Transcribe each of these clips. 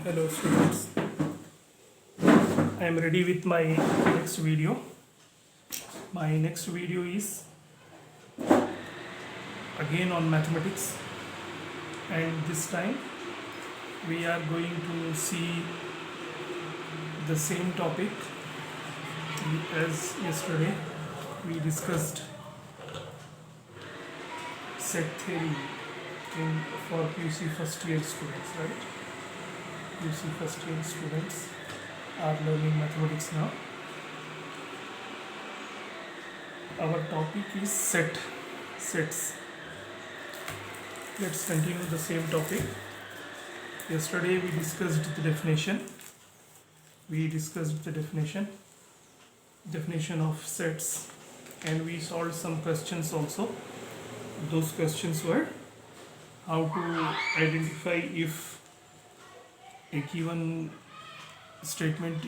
Hello students, I am ready with my next video. My next video is again on mathematics, and this time we are going to see the same topic as yesterday. We discussed set theory for PUC first year students, right? PUC first year students are learning mathematics now. Our topic is sets. Let's continue the same topic. Yesterday we discussed the definition. Definition of sets, and we solved some questions also. Those questions were how to identify if a given statement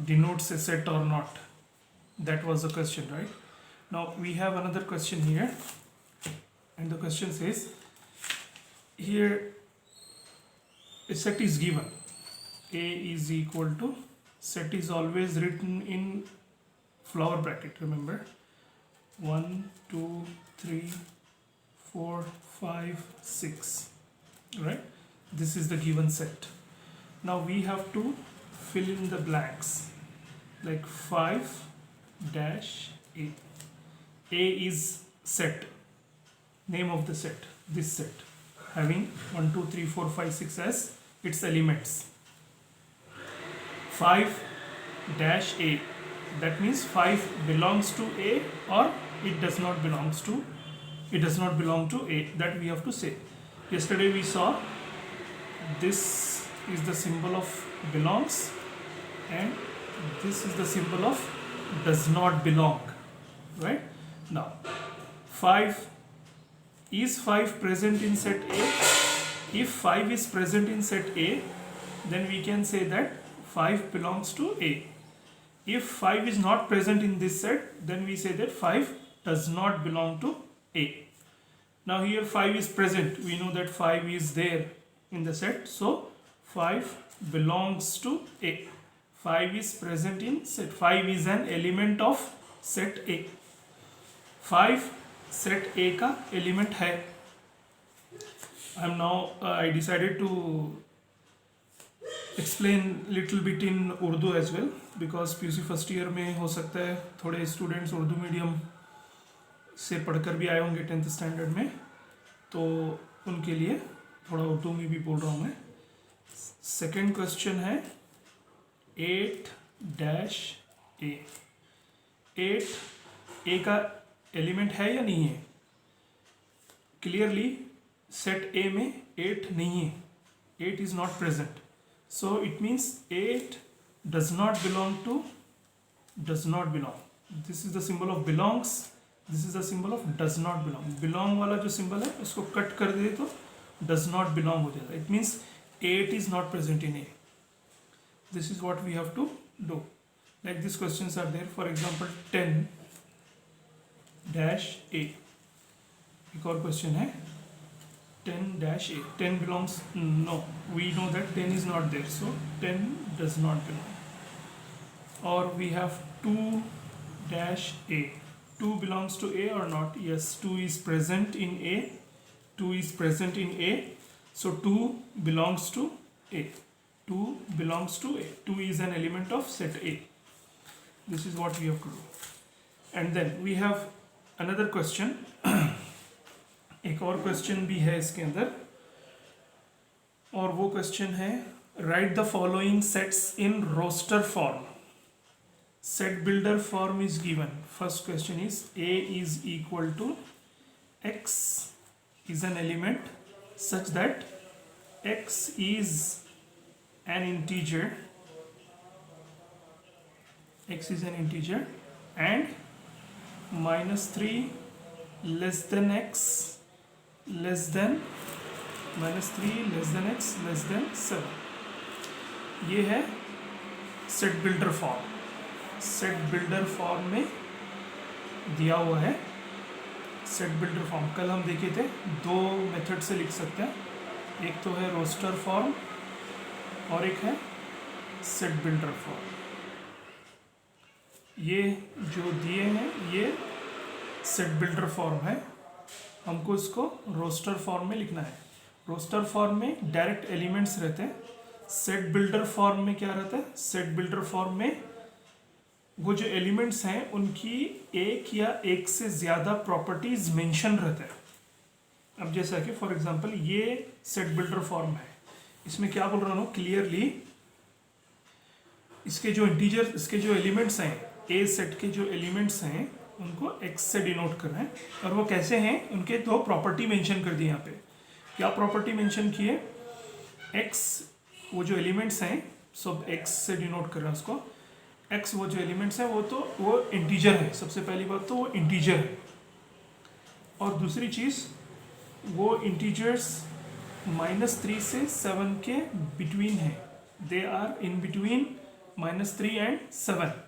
denotes a set or not. That was the question, right? Now we have another question here, and the question says here a set is given. A is equal to, set is always written in flower bracket, remember, 1 2 3 4 5 6, right? This is the given set. Now we have to fill in the blanks, like 5 dash A. A is set, name of the set, this set, having 1 2 3 4 5 6 as its elements. 5 dash A, that means 5 belongs to A or it does not belong to A. That we have to say. Yesterday we saw this is the symbol of belongs and this is the symbol of does not belong, right? Now 5 present in set A? If 5 is present in set A, then we can say that 5 belongs to A. If 5 is not present in this set, then we say that 5 does not belong to A. Now here 5 is present, we know that 5 is there in the set, so 5 belongs to A. 5 is present in set, 5 is an element of set A. 5 set A का element है. I decided to explain little bit in Urdu as well, because PUC first year में हो सकता है थोड़े students Urdu medium से पढ़कर भी आए होंगे 10th स्टैंडर्ड में, तो उनके लिए थोड़ा उर्दू में भी बोल रहा हूँ मैं. सेकेंड क्वेश्चन है 8 डैश A. 8 A का एलिमेंट है या नहीं है? क्लियरली सेट A में 8 नहीं है, 8 is not present, so it means 8 does not belong. This is the symbol of belongs, this is the symbol of does not belong. belong वाला जो symbol है उसको कट कर दे तो does not belong हो जाएगा. It means 8 is not present in A. This is what we have to do. Like these questions are there. For example 10 dash A. एक और क्वेश्चन है 10 dash A. 10 belongs, no, we know that 10 is not there, so 10 does not belong. Or we have 2 dash A. 2 belongs to A or not? Yes, 2 is present in A. 2 is present in A, so 2 belongs to A. 2 belongs to A. 2 is an element of set A. This is what we have to do. And then we have another question. एक और question भी है इसके अंदर, और वो question है write the following sets in roster form. Set builder form is given. First question is A is equal to X is an element such that X is an integer. X is an integer and -3 less than X less than -3 less than X less than 7. ये है set builder form. Set builder form में दिया हुआ है set builder form. कल हम देखे थे, दो मेथड से लिख सकते हैं. एक तो है रोस्टर फॉर्म और एक है सेट बिल्डर फॉर्म। ये जो दिए हैं ये सेट बिल्डर फॉर्म है, हमको इसको रोस्टर फॉर्म में लिखना है। रोस्टर फॉर्म में डायरेक्ट एलिमेंट्स रहते हैं, सेट बिल्डर फॉर्म में क्या रहता है, सेट बिल्डर फॉर्म में वो जो एलिमेंट्स हैं उनकी एक या एक से ज़्यादा प्रॉपर्टीज मेंशन रहते हैं। अब जैसा कि फॉर एग्जांपल ये सेट बिल्डर फॉर्म है, इसमें क्या बोल रहा हूँ क्लियरली, इसके जो इंटीजर, इसके जो एलिमेंट्स हैं, ए सेट के जो एलिमेंट्स हैं उनको x से डिनोट कर रहे हैं, और वो कैसे हैं, उनके दो प्रॉपर्टी मेंशन कर दी यहाँ पे। क्या प्रॉपर्टी मेंशन किए, x वो जो एलिमेंट्स हैं सब x से डिनोट कर रहे हैं उसको, x वो जो एलिमेंट्स हैं वो इंटीजर है, सबसे पहली बात तो वो इंटीजर है, और दूसरी चीज़ वो इंटीजर्स -3 से 7 के बिटवीन है, they are in between -3 and 7,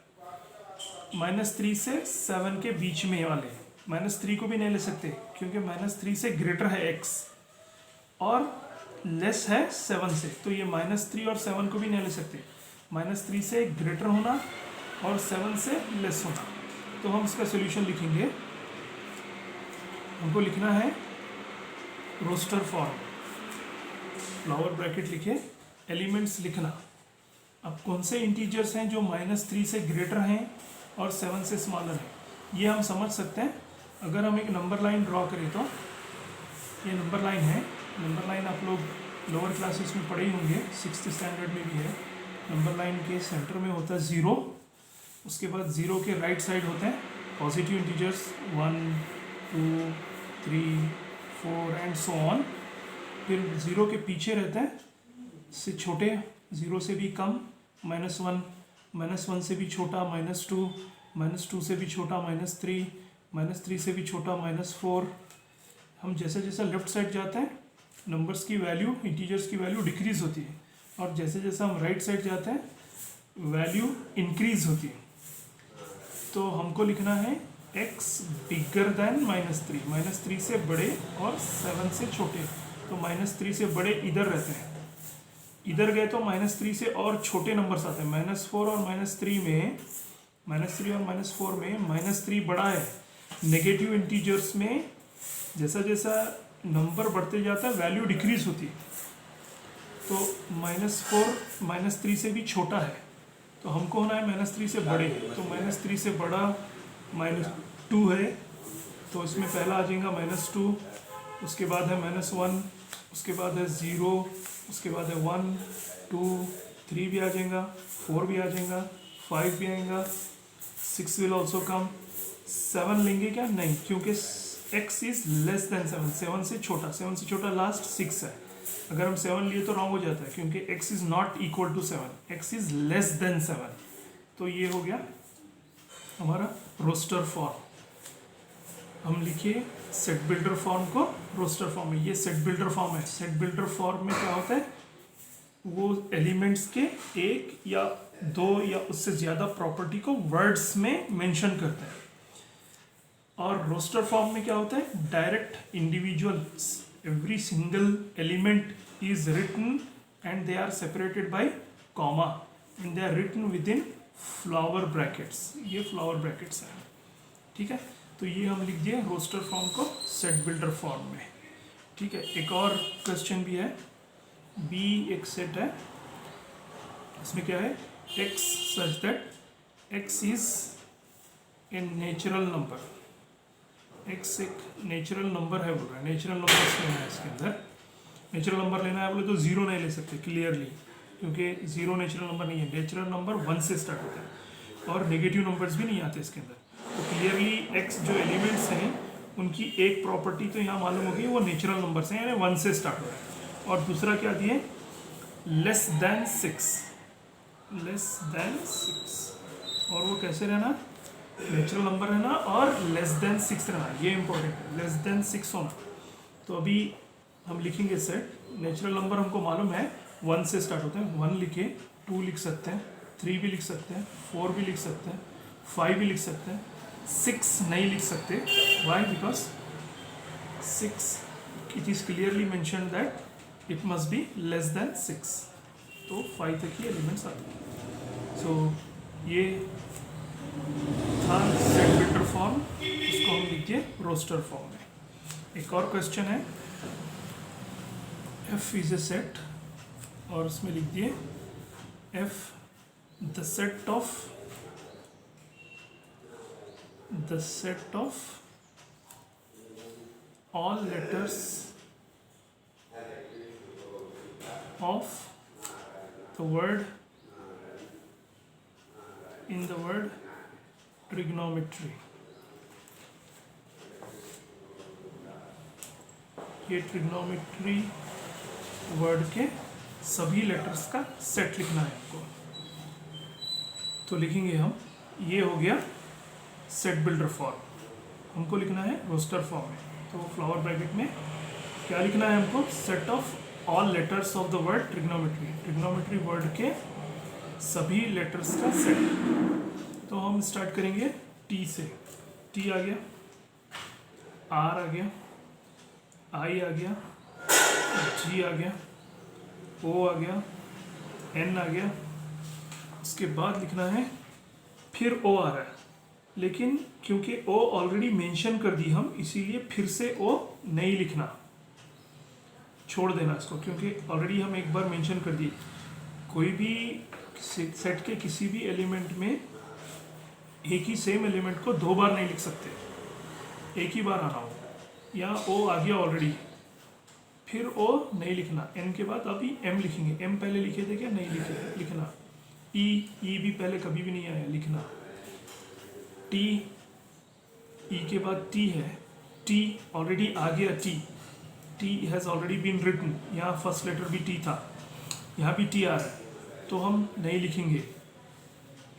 -3 से 7 के बीच में वाले, -3 को भी नहीं ले सकते क्योंकि -3 से ग्रेटर है x और लेस है 7 से, तो ये -3 और 7 को भी नहीं ले सकते, -3 से ग्रेटर होना और 7 से लेस होना। तो हम इसका सोल्यूशन लिखेंगे, हमको लिखना है रोस्टर फॉर्म, फ्लावर ब्रैकेट लिखे, एलिमेंट्स लिखना। अब कौन से इंटीजर्स हैं जो -3 से ग्रेटर हैं और 7 से स्मॉलर है, ये हम समझ सकते हैं अगर हम एक नंबर लाइन ड्रॉ करें। तो ये नंबर लाइन है, नंबर लाइन आप लोग लोअर क्लासेस में पढ़े ही होंगे, 6th स्टैंडर्ड में भी है। नंबर लाइन के सेंटर में होता है 0, उसके बाद 0 के राइट साइड होते हैं positive integers 1 2 3 4 and so on, फिर 0 के पीछे रहते हैं से छोटे, 0 से भी कम -1, -1 से भी छोटा -2, -2 से भी छोटा -3, -3 से भी छोटा -4। हम जैसे जैसे लेफ्ट साइड जाते हैं नंबर्स की वैल्यू, इंटीजर्स की वैल्यू डिक्रीज होती है, और जैसे जैसे हम राइट साइड जाते हैं वैल्यू इंक्रीज होती है। तो हमको लिखना है x बिगर देन -3, -3 से बड़े और 7 से छोटे, तो -3 से बड़े इधर रहते हैं, इधर गए तो -3 से और छोटे नंबर्स आते हैं, -4 और -3 में, -3 और -4 में -3 बड़ा है। नेगेटिव इंटीजर्स में जैसा जैसा नंबर बढ़ते जाता है वैल्यू डिक्रीज होती है, तो -4 -3 से भी छोटा है, तो हमको होना है -3 से बड़े, तो -3 से बड़ा -2 है, तो इसमें पहला आ जाएगा -2, उसके बाद है -1, उसके बाद है 0, उसके बाद है 1 2 3 भी आ जाएगा, 4 भी आ जाएगा, 5 भी आएगा, 6 विल ऑल्सो कम। 7 लेंगे क्या, नहीं, क्योंकि x इज लेस देन 7, 7 से छोटा, 7 से छोटा लास्ट 6 है, अगर हम 7 लिए तो रॉन्ग हो जाता है क्योंकि x is not equal to 7, x is less than 7। तो ये हो गया हमारा रोस्टर फॉर्म। हम लिखिए सेट बिल्डर फॉर्म को रोस्टर फॉर्म में, ये सेट बिल्डर फॉर्म है। सेट बिल्डर फॉर्म में क्या होता है, वो एलिमेंट्स के एक या दो या उससे ज़्यादा प्रॉपर्टी को वर्ड्स में मेंशन करते हैं, और रोस्टर फॉर्म में क्या होता है, direct individual, every single element is written and they are separated by comma and they are written within flower brackets, ये फ्लावर ब्रैकेट्स हैं, ठीक है। तो ये हम लिख दिए रोस्टर फॉर्म को सेट बिल्डर फॉर्म में, ठीक है। एक और क्वेश्चन भी है, बी एक सेट है, इसमें क्या है, x such that x is a natural number, x एक नेचुरल नंबर है बोल रहा है, नेचुरल नंबर लेना है इसके अंदर, नेचुरल नंबर लेना है बोले तो 0 नहीं ले सकते क्लियरली, क्योंकि 0 नेचुरल नंबर नहीं है, नेचुरल नंबर 1 से स्टार्ट होता है, और नेगेटिव नंबर्स भी नहीं आते इसके अंदर। तो क्लियरली x जो एलिमेंट्स हैं उनकी एक प्रॉपर्टी तो यहाँ मालूम होगी, वो नेचुरल नंबर्स हैं, यानी 1 से स्टार्ट हो रहा है, और दूसरा क्या दिए, लेस देन 6, लेस देन 6, और वो कैसे रहना, नेचुरल नंबर रहना और लेस देन 6 रहना, ये इंपॉर्टेंट है, लेस देन 6 होना। तो अभी हम लिखेंगे सेट, नेचुरल नंबर हमको मालूम है 1 से स्टार्ट होते हैं, 1 लिखे, 2 लिख सकते हैं, 3 भी लिख सकते हैं, 4 भी लिख सकते हैं, 5 भी लिख सकते हैं, 6 नहीं लिख सकते, why, because 6 it is clearly mention that it must be less than 6, तो 5 तक ही एलिमेंट्स आते हैं। सो ये था सेट बिल्डर फॉर्म, इसको हम लिखिए रोस्टर फॉर्म में। एक और क्वेश्चन है, f इज ए सेट, और उसमें लिख दिए f the set of all letters of the word in the word trigonometry। ये ट्रिग्नोमेट्री वर्ड के सभी लेटर्स का सेट लिखना है आपको। तो लिखेंगे हम, ये हो गया सेट बिल्डर फॉर्म, हमको लिखना है रोस्टर फॉर्म में। तो फ्लावर ब्रैकेट में क्या लिखना है हमको, set of all letters of the word trigonometry, trigonometry word के सभी लेटर्स का सेट। तो हम स्टार्ट करेंगे टी से। टी आ गया, आर आ गया, आई आ गया, जी आ गया, ओ आ गया, एन आ गया। उसके बाद लिखना है, फिर ओ आ रहा है, लेकिन क्योंकि ओ ऑलरेडी मेंशन कर दी हम, इसीलिए फिर से ओ नहीं लिखना, छोड़ देना इसको, क्योंकि ऑलरेडी हम एक बार मेंशन कर दिए। कोई भी सेट के किसी भी एलिमेंट में एक ही सेम एलिमेंट को दो बार नहीं लिख सकते, एक ही बार आना हो। या ओ आ गया ऑलरेडी, फिर ओ नहीं लिखना, एन के बाद अभी एम लिखेंगे। एम पहले लिखे थे क्या, नहीं लिखे, लिखना। ई भी पहले कभी भी नहीं आया, लिखना। टी, ई के बाद टी है, टी ऑलरेडी आ गया, T has already been written. यहाँ फर्स्ट लेटर भी टी था, यहाँ भी टी आ रहा है, तो हम नहीं लिखेंगे,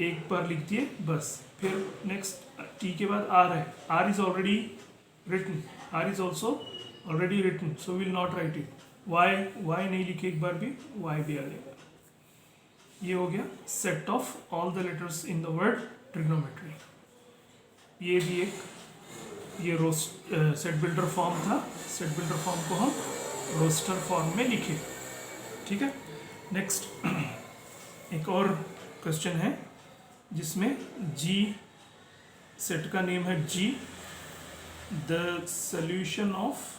एक बार लिख दिए बस। फिर नेक्स्ट टी के बाद आर है, R is already written, R is also already written, so will not write it. Y नहीं लिखे एक बार भी, वाई भी आ जाएगा। ये हो गया set of all the letters in the word trigonometry. ये भी एक ये सेट बिल्डर फॉर्म था। सेट बिल्डर फॉर्म को हम रोस्टर फॉर्म में लिखे, ठीक है। नेक्स्ट एक और क्वेश्चन है जिसमें जी, सेट का नेम है जी, the solution of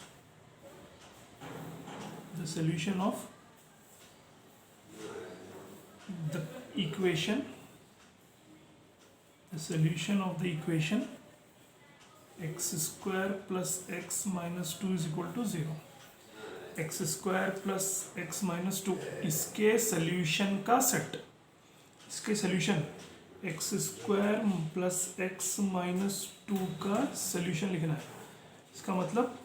the equation, the solution of the equation x square plus x minus 2 is equal to 0। x square plus x minus 2 इसके सॉल्यूशन का सेट, इसके solution x square plus x minus 2 का solution लिखना है। इसका मतलब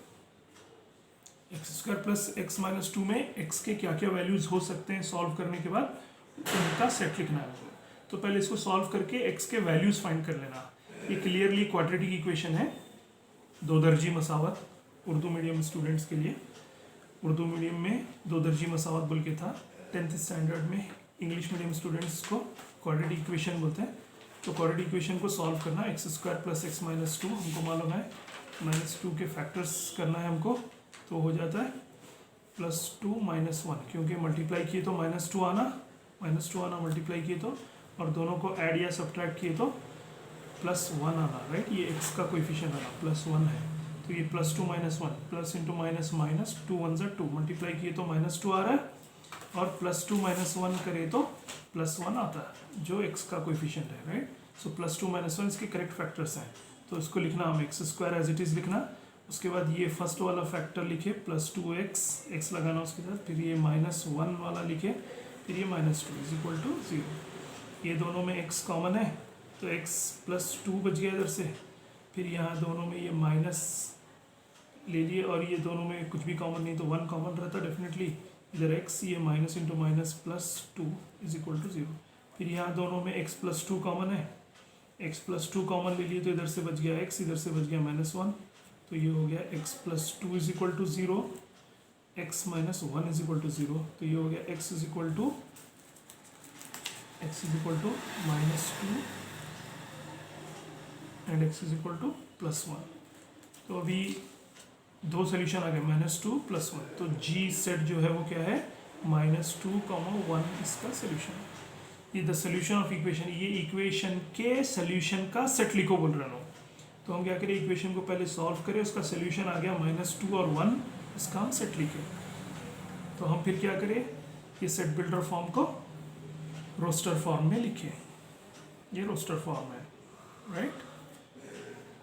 x square plus x minus 2 में x के क्या क्या वैल्यूज हो सकते हैं सॉल्व करने के बाद, उनका सेट लिखना है। तो पहले इसको सॉल्व करके x के वैल्यूज फाइंड कर लेना। ये क्लियरली क्वाड्रेटिक इक्वेशन है, दो दर्जी मसावत, उर्दू मीडियम स्टूडेंट्स के लिए। उर्दू मीडियम में दो दर्जी मसावत बोल के था, 10th स्टैंडर्ड में इंग्लिश मीडियम स्टूडेंट्स को क्वाड्रेटिक इक्वेशन बोलते हैं। तो क्वाड्रेटिक इक्वेशन को सॉल्व करना, x square plus x minus 2 हमको मालूम है, माइनस 2 के फैक्टर्स करना है हमको, तो हो जाता है प्लस 2 माइनस 1, क्योंकि मल्टीप्लाई किए तो माइनस 2 आना, मल्टीप्लाई किए तो, और दोनों को ऐड या सब्ट्रैक्ट किए तो प्लस 1 आना, राइट। ये x का कोएफिशिएंट आना प्लस 1 है, तो ये plus 2 minus 1, plus into minus minus, 2 1 ज़ा 2, मल्टीप्लाई किए तो माइनस 2 आ रहा है, और प्लस 2 माइनस 1 करे तो प्लस 1 आता है, जो x का कोएफिशिएंट है, राइट। सो प्लस 2 माइनस 1 इसके करेक्ट फैक्टर्स हैं, तो इसको लिखना हम x square as it is लिखना। उसके बाद ये फर्स्ट वाला फैक्टर लिखे प्लस 2x लगाना उसके साथ, फिर ये माइनस 1 वाला लिखे, फिर ये माइनस 2 इज इक्वल टू 0। ये दोनों में x कॉमन है, तो x प्लस 2 बच गया इधर से, फिर यहाँ दोनों में ये माइनस ले लिए, और ये दोनों में कुछ भी कॉमन नहीं, तो 1 कॉमन रहता डेफिनेटली, इधर x, ये minus into minus plus 2 is equal to 0। फिर यहाँ दोनों में x प्लस 2 कॉमन है, x प्लस 2 कॉमन ले लिए, तो इधर से बच गया x, इधर से बच गया माइनस 1, तो ये हो गया x plus 2 is equal to 0, x minus 1 is equal to 0, तो ये हो गया x is equal to minus 2 and x is equal to plus 1। तो अभी दो सोल्यूशन आ गए, माइनस 2 प्लस 1। तो जी सेट जो है वो क्या है, -2, 1 इसका सोल्यूशन। ये द सोल्यूशन ऑफ इक्वेशन, ये इक्वेशन के सोल्यूशन का सेट लिखो बोल रहे हो। तो हम क्या करें, इक्वेशन को पहले सॉल्व करें, उसका सोल्यूशन आ गया -2 और 1, इसका हम सेट लिखे। तो हम फिर क्या करें, ये सेट बिल्डर फॉर्म को रोस्टर फॉर्म में लिखे। ये रोस्टर फॉर्म है, right.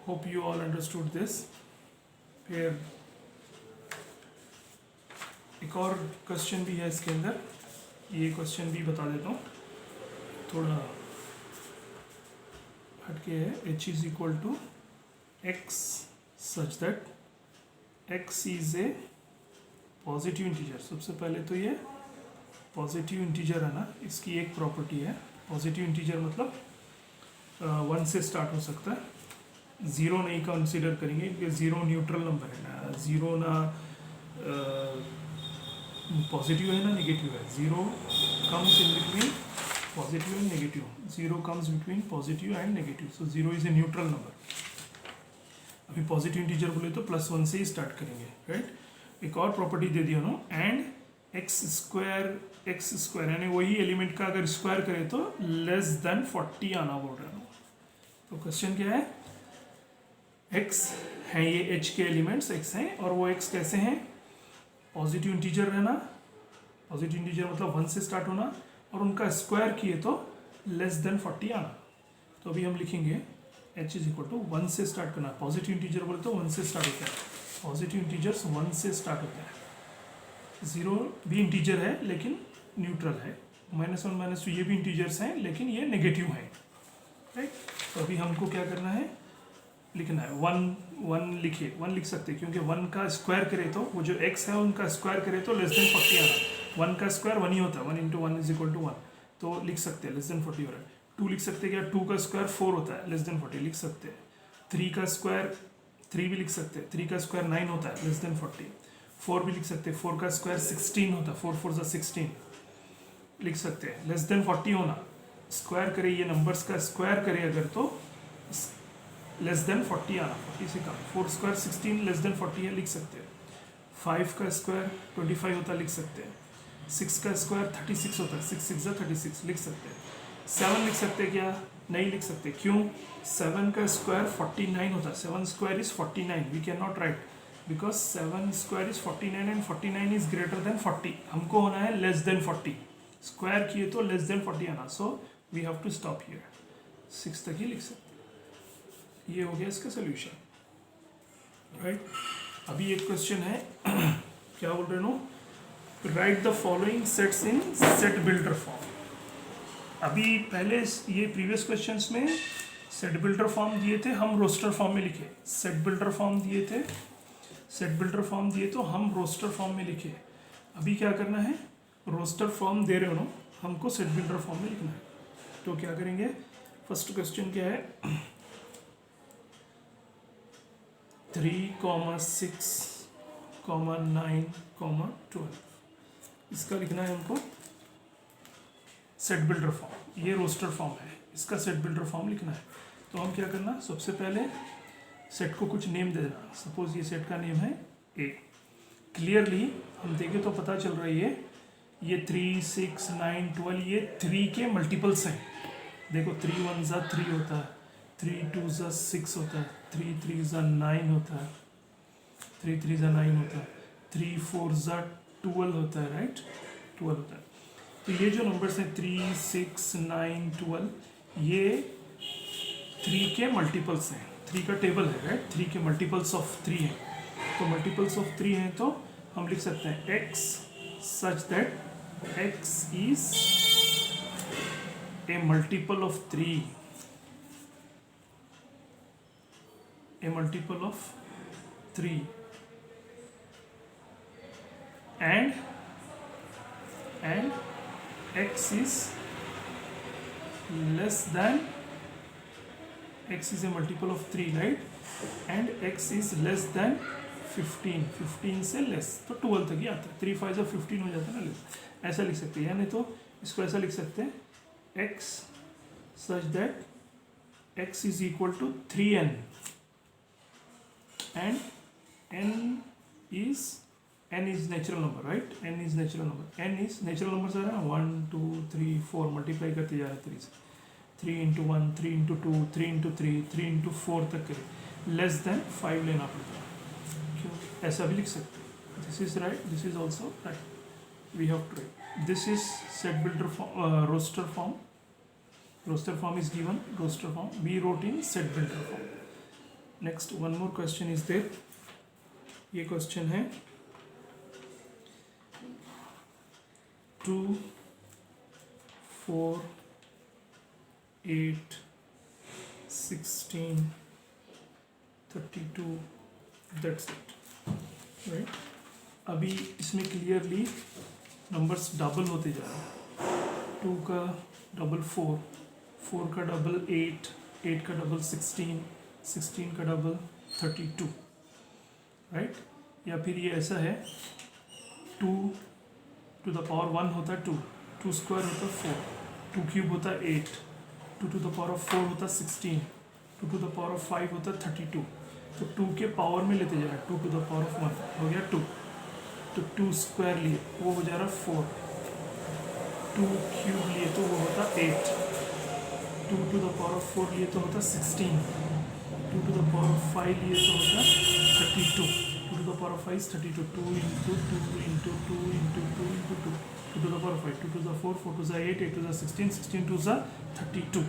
Hope you all understood this. फिर एक और क्वेश्चन भी है इसके अंदर, ये क्वेश्चन भी बता देता हूँ, थोड़ा हटके है। h is equal to x such that x is a positive integer. सबसे पहले तो ये पॉजिटिव इंटीजर है ना, इसकी एक प्रॉपर्टी है। पॉजिटिव इंटीजर मतलब 1 से स्टार्ट हो सकता है, 0 नहीं कंसिडर करेंगे क्योंकि 0 न्यूट्रल नंबर है ना, 0 ना पॉजिटिव है ना नेगेटिव है। 0 comes in between positive and negative, 0 comes between positive and negative, so 0 is a neutral number. अभी पॉजिटिव इंटीजर बोले तो +1 से ही स्टार्ट करेंगे, राइट। एक और प्रॉपर्टी दे दिया ना, एंड एक्स स्क्वायर यानी वही एलिमेंट का अगर स्क्वायर करें तो लेस देन 40 आना बोल रहा हूँ। तो क्वेश्चन क्या है, x है, ये h के एलिमेंट्स x हैं, और वो x कैसे हैं, पॉजिटिव इंटीजर रहना, पॉजिटिव इंटीजर मतलब 1 से स्टार्ट होना, और उनका स्क्वायर किए तो लेस देन 40 आना। तो अभी हम लिखेंगे h इज इक्वल टू 1 से स्टार्ट करना। पॉजिटिव इंटीजर बोले तो 1 से स्टार्ट होता है, पॉजिटिव इंटीजर्स 1 से स्टार्ट होता है। 0 भी इंटीजर है लेकिन न्यूट्रल है, -1 -2 ये भी इंटीजर्स हैं लेकिन ये नेगेटिव हैं, राइट। तो अभी हमको क्या करना है, लिखना है 1 लिखिए, 1 लिख सकते हैं क्योंकि 1 का स्क्वायर करें तो वो जो x है उनका स्क्वायर करें तो लेस देन 40 आना। 1 का स्क्वायर 1 ही होता है, 1 × 1 = 1, तो लिख सकते हैं लेस देन 40 हो रहा है। 2 लिख सकते हैं क्या, 2 का स्क्वायर 4 होता है, लेस देन 40 लिख सकते हैं। 3 का स्क्वायर 3 भी लिख सकते हैं, 3 का स्क्वायर 9 होता है, लेस देन 40। 4 भी लिख सकते हैं, 4 का स्क्वायर 16 होता है, 4 4 = 16 लिख सकते हैं, लेस देन 40 होना। स्क्वायर करें, ये नंबर्स का स्क्वायर करें अगर तो लेस देन 40 आना, 40 से कम। 4 स्क्वायर 16 लेस देन 40 है, लिख सकते हैं। 5 का स्क्वायर 25 होता है, लिख सकते हैं। 6 का स्क्वायर 36 होता है, 6 6 = 36 लिख सकते हैं। 7 लिख सकते हैं क्या, नहीं लिख सकते, क्यों, 7 का स्क्वायर 49 होता है, 7 square is 49, we can not write because 7 square is 49 and 49 is greater than 40, हमको होना है लेस देन 40, स्क्वायर किए तो लेस देन 40 आना, so we have to stop here, 6 तक ही लिख सकते हैं। ये हो गया इसका सोल्यूशन, राइट। अभी एक क्वेश्चन है क्या बोल रहे हो, right the following sets in set builder form. अभी पहले ये प्रीवियस क्वेश्चंस में सेट बिल्डर फॉर्म दिए थे, हम रोस्टर फॉर्म में लिखे। सेट बिल्डर फॉर्म दिए थे, सेट बिल्डर फॉर्म दिए तो हम रोस्टर फॉर्म में लिखे। अभी क्या करना है, रोस्टर फॉर्म दे रहे हो ना, हमको सेट बिल्डर फॉर्म में लिखना है। तो क्या करेंगे, फर्स्ट क्वेश्चन क्या है, 3, 6, 9, 12, इसका लिखना है हमको सेट बिल्डर फॉर्म। ये रोस्टर फॉर्म है, इसका सेट बिल्डर फॉर्म लिखना है। तो हम क्या करना, सबसे पहले सेट को कुछ नेम दे देना। सपोज ये सेट का नेम है ए। क्लियरली हम देखें तो पता चल रहा है ये 3, 6, 9, 12 ये 3 के मल्टीपल्स हैं। देखो 3 1 = 3 होता है, 3 2 = 6 होता है, 3 3 = 9 होता है, 3 3 = 9 होता है, 3 4 = 12 होता है, राइट, 12 होता है। तो ये जो नंबर्स हैं 3, 6, 9, 12 ये 3 के मल्टीपल्स हैं, 3 का टेबल है, राइट, 3 के मल्टीपल्स ऑफ 3 हैं। तो मल्टीपल्स ऑफ 3 हैं तो हम लिख सकते हैं x such that x is a multiple of 3, a multiple of 3 and x is less than, x is a multiple of 3, right, and x is less than 15, 15 से less तो 12 तक ही आता है, 3 5 = 15 हो जाता है ना, लेस ऐसा लिख सकते हैं। यानी तो इसको ऐसा लिख सकते हैं x such that x is equal to 3n and n is n is natural number, right? n is natural number, n is natural numbers आ रहा है 1 2 3 4 मल्टीप्लाई करते जा रहे हैं 3 से, 3 into 1 3 into 2 3 into 3 3 into 4 तक करें, लेस देन 5 लेना पड़ता है, क्यों ऐसा भी लिख सकते हैं, this is right, this is also right, we have to write, this is set builder form, roster form, roster form is given, roster form we wrote in set builder form. Next one more question is there, ये question है 2 4 8 16 32, that's it, right? अभी इसमें clearly numbers double होते जा रहे हैं, 2 का double 4, 4 का डबल 8, 8 का डबल 16, 16 का डबल 32, राइट? या फिर ये ऐसा है 2 टू द पावर 1 होता है 2, 2 स्क्वायर होता है 4, 2 क्यूब होता है 8, 2 टू द पावर ऑफ 4 होता है 16, 2 टू द पावर ऑफ 5 होता है 32, तो 2 के पावर में लेते जा रहा है, 2 टू द पावर ऑफ 1 हो गया 2, तो 2 स्क्वायर लिए वो हो जा रहा है 4, 2 क्यूब लिए तो वो होता 8, 2 टू द पावर ऑफ 4 लिए तो होता 16, 2 टू द पावर ऑफ 5 लिए तो होता 32, 2 to the power of 5 is 32, 2 into 2 into 2 into 2 into 2, 2 to the power of 5, 2 to the 4, 4 to the 8, 8 to the 16, 16 to the 32,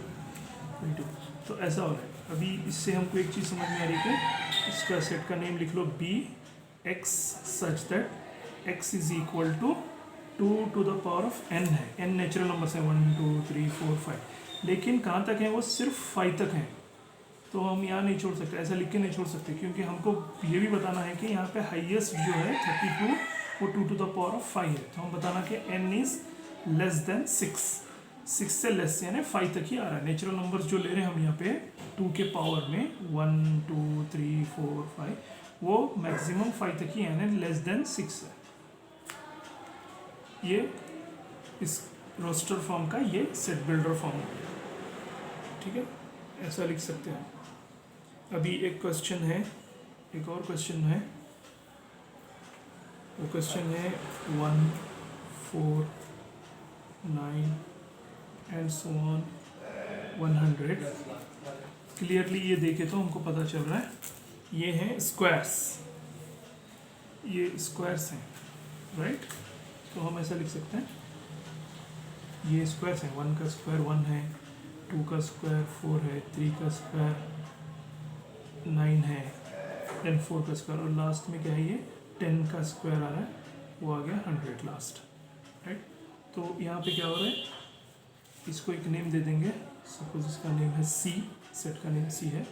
32. तो ऐसा हो रहा है। अभी इससे हमको एक चीज़ समझ में आ रही है कि इसका सेट का नेम लिख लो B X such that x is equal to 2 to the power of n है, n नेचुरल नंबर्स हैं 1 2 3 4 5, लेकिन कहाँ तक है वो सिर्फ 5 तक हैं, तो हम यहाँ नहीं छोड़ सकते, ऐसा लिख के नहीं छोड़ सकते, क्योंकि हमको ये भी बताना है कि यहाँ पे हाईएस्ट जो है 32 वो 2 to the पावर ऑफ 5 है, तो हम बताना कि n इज लेस देन 6, 6 से लेस यानी 5 तक ही आ रहा है। नेचुरल नंबर्स जो ले रहे हैं हम यहाँ पे 2 के पावर में 1 2 3 4 5 वो मैक्सिमम 5 तक ही यानी लेस देन 6 है। ये इस रोस्टर फॉर्म का ये सेट बिल्डर फॉर्म हो गया, ठीक है, ऐसा लिख सकते हैं। अभी एक क्वेश्चन है, एक और क्वेश्चन है, वो क्वेश्चन है 1 4 9 एंड सो ऑन 100। क्लियरली ये देखे तो हमको पता चल रहा है ये हैं स्क्वायर्स, ये स्क्वायर्स हैं, राइट? तो हम ऐसा लिख सकते हैं ये स्क्वायर्स हैं, 1 का स्क्वायर 1 है, 2 का स्क्वायर 4 है, 3 का स्क्वायर 9 है, देन 4 का स्क्वायर और लास्ट में क्या है ये 10 का स्क्वायर आ रहा है, वो आ गया 100 लास्ट, राइट? तो यहाँ पे क्या हो रहा है, इसको एक नेम दे देंगे, सपोज इसका नेम है सी, सेट का नेम सी है,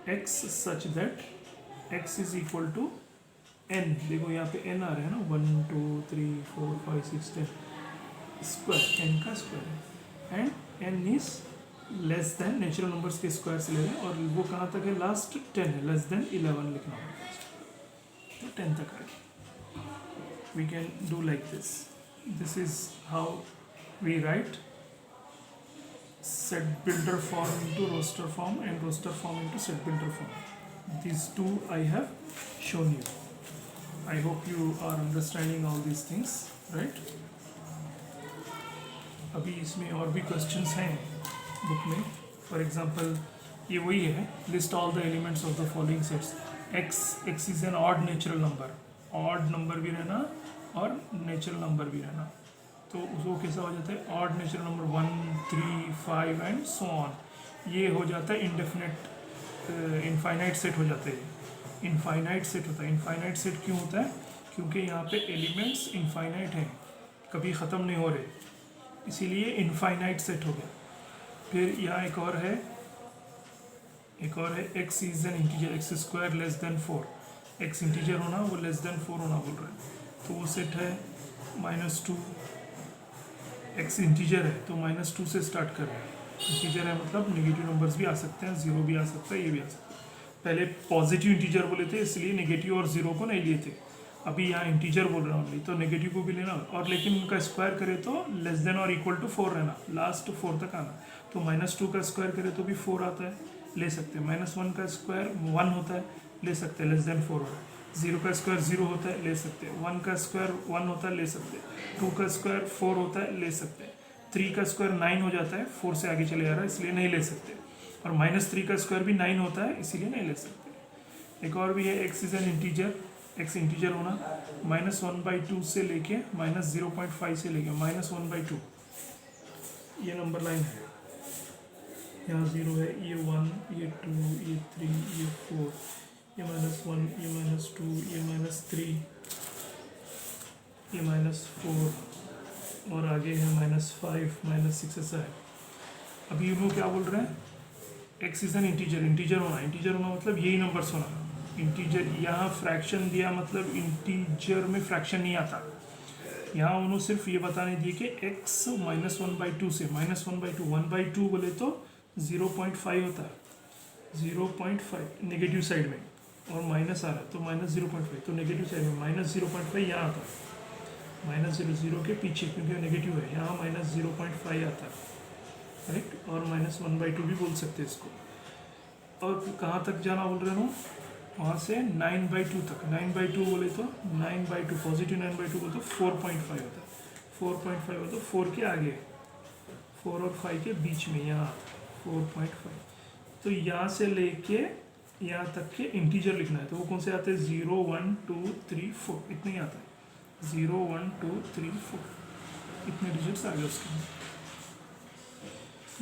x such that x is equal to n, देखो यहाँ पे एन आ रहा है ना, 1 2 3 4 5 6 10 स्क्वायर, एन का स्क्वायर है, and n is less than natural numbers के स्क्वायर से ले रहे हैं, और वो कहाँ तक है, लास्ट 10 है, लेस देन 11 लिखना होगा, तो 10 तक आएगा। We can do like this, this is how we write set builder form into roster form and roster form into set builder form. These two I have shown you. I hope you are understanding all these things, right? अभी इसमें और भी questions हैं book में, for example ये वही है, list all the elements of the following sets. x is an odd natural number, odd number भी रहना और natural number भी रहना, तो उसको कैसा हो जाता है, odd natural number 1 3 5 and so on, ये हो जाता है इंडेफिनेट इनफाइनाइट सेट हो जाते हैं, इनफाइनाइट सेट होता है। इनफाइनाइट सेट क्यों होता है, क्योंकि यहाँ पे एलिमेंट्स इनफाइनाइट हैं, कभी ख़त्म नहीं हो रहे, इसीलिए इनफाइनाइट सेट हो गया। फिर यहाँ एक और है, x is an integer, x square less than 4, x integer होना वो लेस देन 4 होना बोल रहा है, तो वो सेट है -2, एक्स इंटीजर है तो -2 से स्टार्ट कर रहे हैं, इंटीजर है मतलब नेगेटिव नंबर्स भी आ सकते हैं, 0 भी आ सकता है, ये भी आ सकता है। पहले पॉजिटिव इंटीजर बोले थे इसलिए नेगेटिव और 0 को नहीं लिए थे, अभी यहाँ इंटीजर बोल रहा हूँ तो नेगेटिव को भी लेना, और लेकिन उनका स्क्वायर करे तो लेस देन और इक्वल टू 4 रहना, लास्ट 4 तक आना, तो -2 का स्क्वायर करे तो भी 4 आता है, ले सकते हैं, -1 का स्क्वायर 1 होता है, ले सकते हैं, लेस देन 4 हो रहा है, 0 का स्क्वायर 0 होता है, ले सकते हैं। 1 का स्क्वायर 1 होता है, ले सकते हैं। 2 का स्क्वायर 4 होता है, ले सकते हैं। 3 का स्क्वायर 9 हो जाता है, 4 से आगे चले जा रहा है, इसलिए नहीं ले सकते। और -3 का स्क्वायर भी 9 होता है, इसीलिए नहीं ले सकते। एक और भी है, x is an integer, x integer होना, -1/2 से लेके -0.5 से लेके -1/2, ये नंबर लाइन है। यहाँ 0 है, ये 1, ये 2, ये 3, ये 4, ये -1, ये -2, ये -3, ये -4, और आगे है -5, -6, ऐसा है। अभी ये लोग क्या बोल रहे हैं, x is an integer, integer होना मतलब यही नंबर्स होना। इंटीजर, यहाँ फ्रैक्शन दिया मतलब इंटीजर में फ्रैक्शन नहीं आता। यहाँ उन्होंने सिर्फ ये बताने दिए कि x -1/2 से -1/2, 1/2 बोले तो 0.5 होता है, 0.5 नेगेटिव साइड में, और माइनस आ रहा है तो -0.5, तो नेगेटिव साइड में -0.5 यहाँ आता है, -0 के पीछे, क्योंकि नेगेटिव है, यहाँ -0.5 आता है, राइट। और -1/2 भी बोल सकते हैं इसको। और कहाँ तक जाना बोल रहे हो, वहाँ से 9/2 तक। 9/2 बोले तो 9/2 पॉजिटिव 9/2 बोले तो 4.5 होता है, 4.5 होता है 4 के आगे, 4 और 5 के बीच में, यहाँ 4.5। तो यहाँ से लेके यहाँ तक के इंटीजर लिखना है, तो वो कौन से आते हैं, 0, 1, 2, 3, 4, इतने ही आता है, 0, 1, 2, 3, 4, इतने डिजिट्स आ गए उसके अंदर।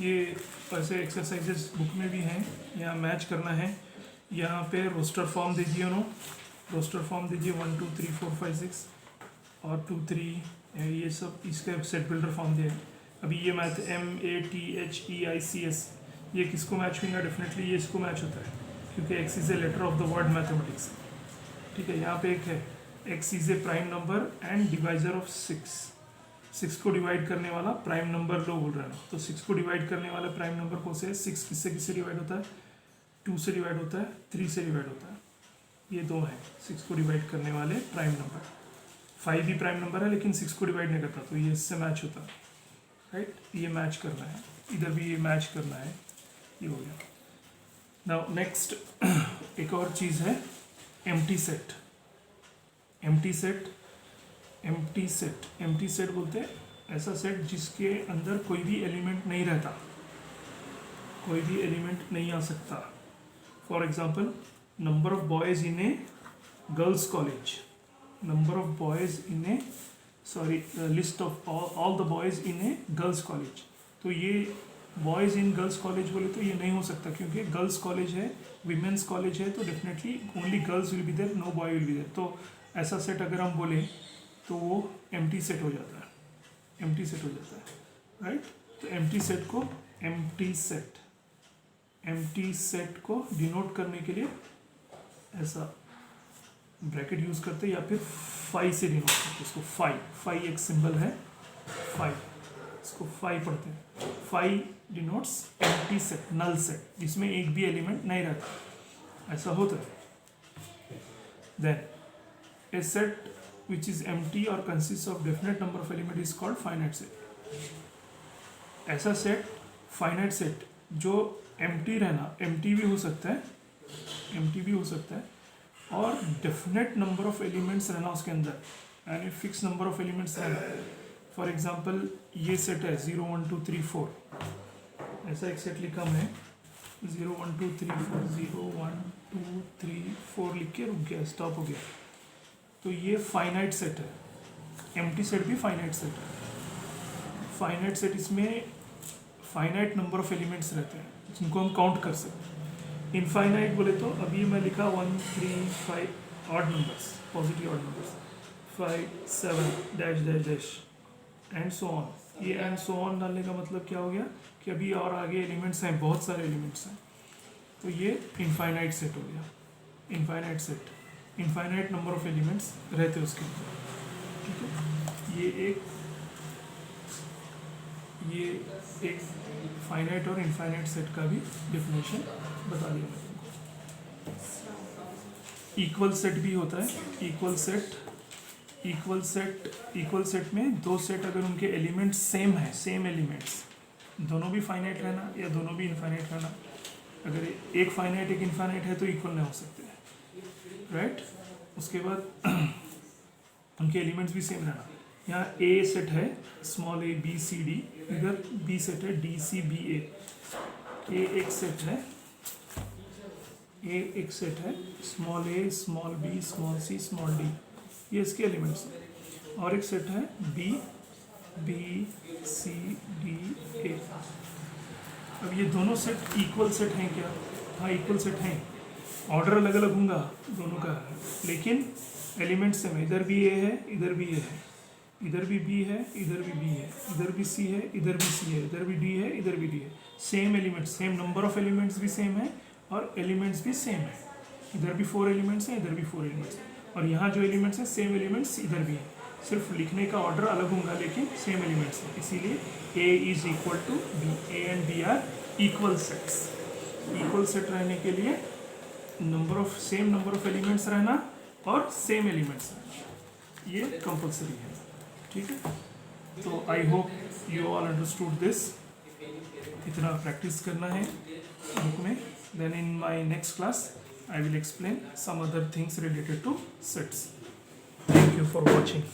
ये ऐसे एक्सरसाइजेस बुक में भी हैं, यहाँ मैच करना है। यहाँ पे रोस्टर फॉर्म दीजिए, रोस्टर फॉर्म दीजिए 1, 2, 3, 4, 5, 6 और 2, 3, ये सब इसका सेट बिल्डर फॉर्म दिया है। अभी ये मैथ MATHEICS, ये किसको मैच होगा, डेफिनेटली ये इसको मैच होता है, क्योंकि x is a letter of the word mathematics. ठीक है, यहाँ पे एक है, x is a prime number and divisor of 6 को डिवाइड करने वाला प्राइम नंबर लो बोल रहे हैं। तो 6 को डिवाइड करने वाला प्राइम नंबर कौन से है, 6 किससे किससे डिवाइड होता है, 2 से डिवाइड होता है, 3 से डिवाइड होता है, ये दो हैं 6 को डिवाइड करने वाले प्राइम नंबर। 5 भी प्राइम नंबर है लेकिन 6 को डिवाइड नहीं करता, तो ये इससे मैच होता है, राइट। ये मैच करना है, इधर भी ये मैच करना है, ये हो गया। नाउ नेक्स्ट एक और चीज़ है एम्प्टी सेट। एम्प्टी सेट बोलते हैं ऐसा सेट जिसके अंदर कोई भी एलिमेंट नहीं रहता, कोई भी एलिमेंट नहीं आ सकता। For example, number of boys in A girls college, number of boys in A list of all the boys in A girls college. तो ये बॉयज इन गर्ल्स कॉलेज बोले तो ये नहीं हो सकता, क्योंकि गर्ल्स कॉलेज है, विमेंस कॉलेज है, तो definitely only girls will be there, no boy will be there. तो ऐसा सेट अगर हम बोले तो वो एम्प्टी सेट हो जाता है, एम्प्टी सेट हो जाता है, राइट। तो एम्प्टी सेट को डिनोट करने के लिए ऐसा ब्रैकेट यूज करते हैं, या फिर फाई से डिनोट करते हैं इसको। फाई एक सिंबल है, फाई, इसको फाई पढ़ते हैं। Phi denotes empty set, null set, जिसमें एक भी एलिमेंट नहीं रहता, ऐसा होता है। Then a set which is empty or consists of definite number of element is called finite set. ऐसा सेट, फाइनाइट सेट जो empty रहना, empty भी हो सकता है, और definite number of elements रहना उसके अंदर, यानी फिक्स नंबर ऑफ एलिमेंट्स रहना। फॉर एग्जांपल ये सेट है 0, 1, 2, 3, 4, ऐसा एक सेट लिखा मैं 0, 1, 2, 3, 4, 0, 1, 2, 3, 4 लिख के रुक गया, स्टॉप हो गया। तो ये फाइनाइट सेट है, एम्प्टी सेट भी फाइनाइट सेट है। फाइनाइट सेट, इसमें फाइनाइट नंबर ऑफ एलिमेंट्स रहते हैं जिनको हम काउंट कर सकते हैं। इनफाइनाइट बोले तो अभी मैं लिखा 1, 3, 5 odd numbers, positive odd numbers, 5, 7 dash dash dash and so on. ये एंड सो ऑन डालने का मतलब क्या हो गया कि अभी और आगे एलिमेंट्स हैं, बहुत सारे एलिमेंट्स हैं, तो ये इनफाइनाइट सेट हो गया। Infinite set, infinite number of elements रहते हैं उसके अंदर, ठीक है। ये एक फाइनाइट और इनफाइनाइट सेट का भी डेफिनेशन बता दिया मैंने तुमको। इक्वल सेट भी होता है, इक्वल सेट में दो सेट अगर उनके एलिमेंट्स सेम है, सेम एलिमेंट्स, दोनों भी फाइनाइट रहना या दोनों भी इनफाइनाइट रहना, अगर एक फाइनाइट एक इनफाइनाइट है तो इक्वल नहीं हो सकते, राइट। उसके बाद उनके एलिमेंट्स भी सेम रहना। यहाँ ए सेट है small a b c d, इधर बी सेट है डी सी बी ए एक सेट है, ए एक सेट है small a small b small c small d, ये इसके एलिमेंट्स हैं। और एक सेट है B b c d a. अब ये दोनों सेट इक्वल सेट हैं क्या? हाँ इक्वल सेट हैं, ऑर्डर अलग अलग होगा दोनों का, लेकिन एलिमेंट सेम है। इधर भी ए है, इधर भी ए है, इधर भी बी है, इधर भी बी है, इधर भी सी है, इधर भी सी है, इधर भी डी है, इधर भी डी है। Same elements, same number of elements भी सेम है और एलिमेंट्स भी सेम है। इधर भी 4 एलिमेंट्स हैं, इधर भी 4 एलिमेंट्स हैं, और यहाँ जो एलिमेंट्स हैं सेम एलिमेंट्स इधर भी हैं, सिर्फ लिखने का ऑर्डर अलग होगा लेकिन सेम एलिमेंट्स हैं। इसीलिए A is equal to B, A and B are equal sets. Equal set रहने के लिए सेम नंबर ऑफ एलिमेंट्स रहना और सेम एलिमेंट्स रहना, ये कंपल्सरी है। ठीक है, तो I hope you all understood this. इतना प्रैक्टिस करना है बुक में, then in my next class I will explain some other things related to sets. Thank you for watching.